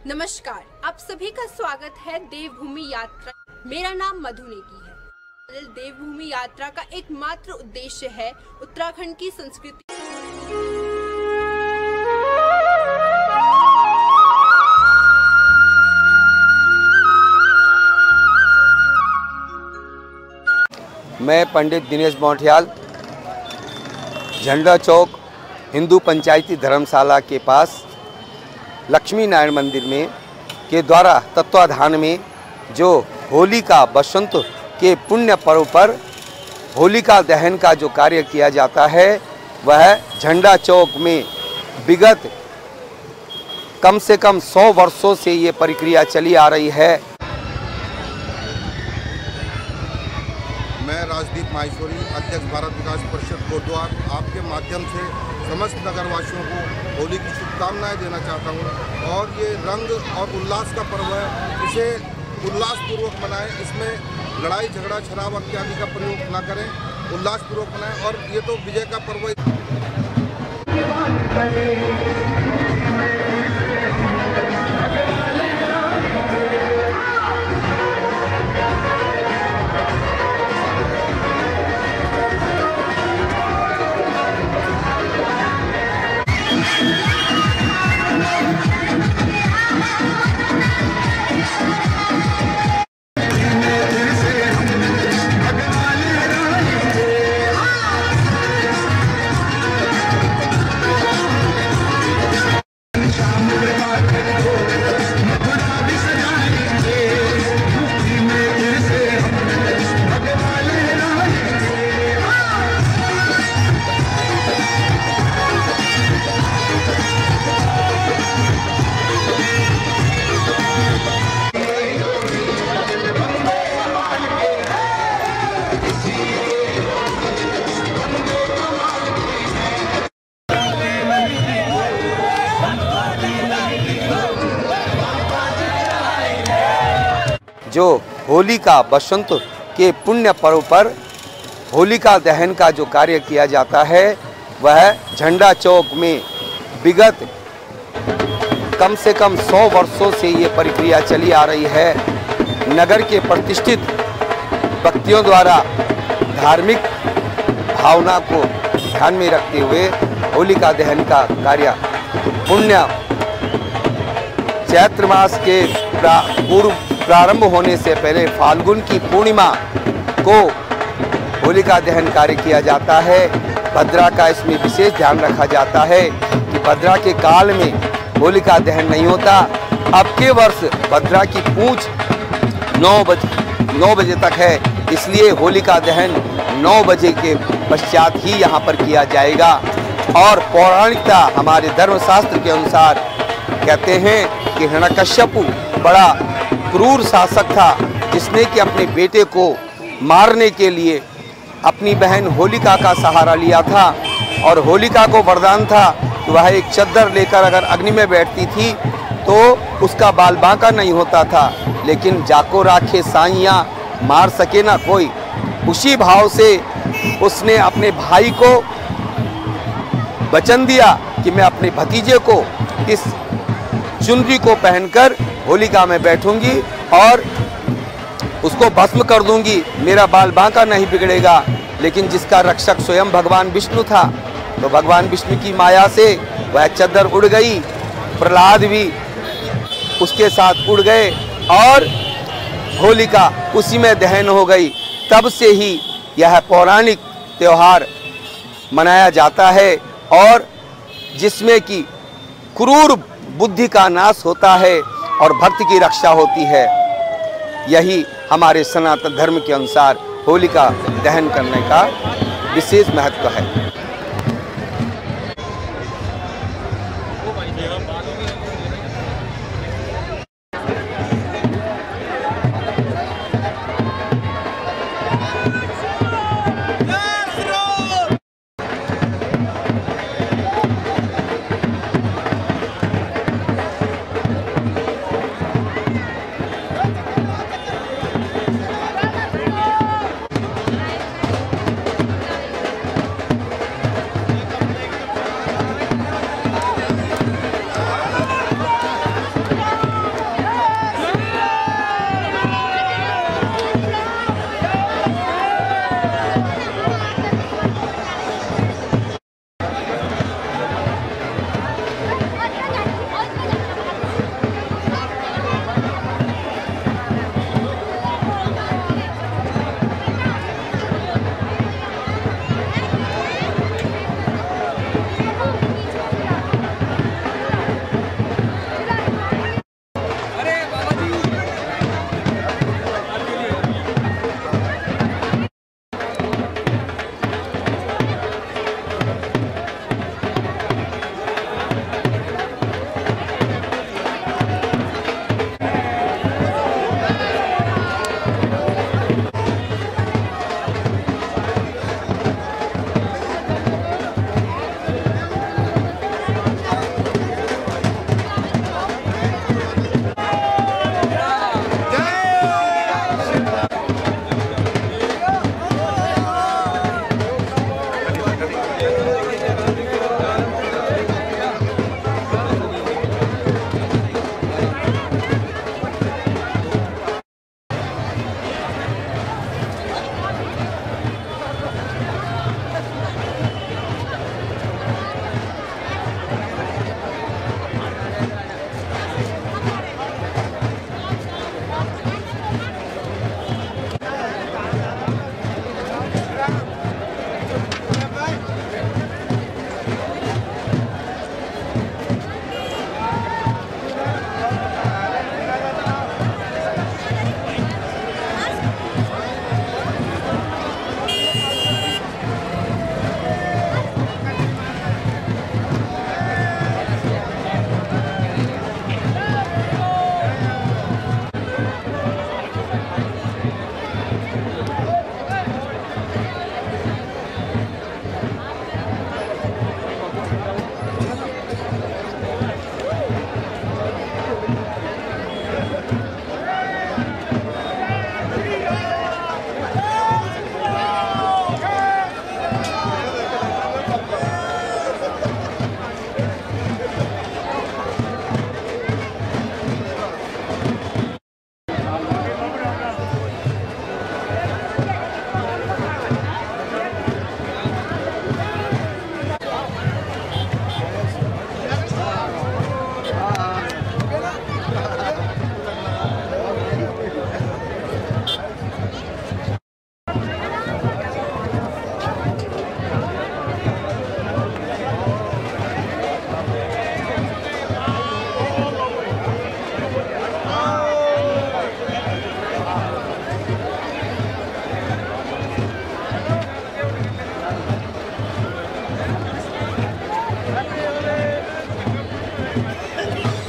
नमस्कार, आप सभी का स्वागत है देवभूमि यात्रा। मेरा नाम मधु नेगी है। देवभूमि यात्रा का एकमात्र उद्देश्य है उत्तराखंड की संस्कृति। मैं पंडित दिनेश मोठियाल झंडा चौक हिंदू पंचायती धर्मशाला के पास लक्ष्मी नारायण मंदिर में के द्वारा तत्वाधान में जो होलिका बसंत के पुण्य पर्व पर होलिका दहन का जो कार्य किया जाता है वह झंडा चौक में विगत कम से कम 100 वर्षों से ये प्रक्रिया चली आ रही है। मैं राजदीप माहेश्वरी, अध्यक्ष भारत विकास परिषद कोटद्वार, आपके माध्यम से समस्त नगरवासियों को होली की शुभकामनाएं देना चाहता हूं। और ये रंग और उल्लास का पर्व है, इसे उल्लासपूर्वक मनाएं। इसमें लड़ाई झगड़ा शराब इत्यादि का प्रयोग ना करें, उल्लासपूर्वक मनाएं। और ये तो विजय का पर्व है। जो होलिका बसंत के पुण्य पर्व पर होलिका दहन का जो कार्य किया जाता है वह झंडा चौक में विगत कम से कम 100 वर्षों से ये प्रक्रिया चली आ रही है। नगर के प्रतिष्ठित व्यक्तियों द्वारा धार्मिक भावना को ध्यान में रखते हुए होलिका दहन का कार्य पुण्य चैत्र मास के पूर्व प्रारंभ होने से पहले फाल्गुन की पूर्णिमा को होलिका दहन कार्य किया जाता है। भद्रा का इसमें विशेष ध्यान रखा जाता है कि भद्रा के काल में होलिका दहन नहीं होता। अब के वर्ष भद्रा की पूंछ 9 बजे तक है, इसलिए होलिका दहन 9 बजे के पश्चात ही यहाँ पर किया जाएगा। और पौराणिकता हमारे धर्मशास्त्र के अनुसार कहते हैं कि हिरण्यकश्यपु बड़ा क्रूर शासक था, जिसने कि अपने बेटे को मारने के लिए अपनी बहन होलिका का सहारा लिया था। और होलिका को वरदान था कि वह एक चद्दर लेकर अगर अग्नि में बैठती थी तो उसका बाल बांका नहीं होता था, लेकिन जाको राखे साइयाँ मार सके ना कोई। उसी भाव से उसने अपने भाई को वचन दिया कि मैं अपने भतीजे को इस चुनरी को पहनकर होलिका में बैठूंगी और उसको भस्म कर दूंगी, मेरा बाल बांका नहीं बिगड़ेगा। लेकिन जिसका रक्षक स्वयं भगवान विष्णु था, तो भगवान विष्णु की माया से वह चद्दर उड़ गई, प्रहलाद भी उसके साथ उड़ गए और होलिका उसी में दहन हो गई। तब से ही यह पौराणिक त्यौहार मनाया जाता है और जिसमें कि क्रूर बुद्धि का नाश होता है और भक्ति की रक्षा होती है। यही हमारे सनातन धर्म के अनुसार होलिका दहन करने का विशेष महत्व है।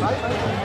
भाई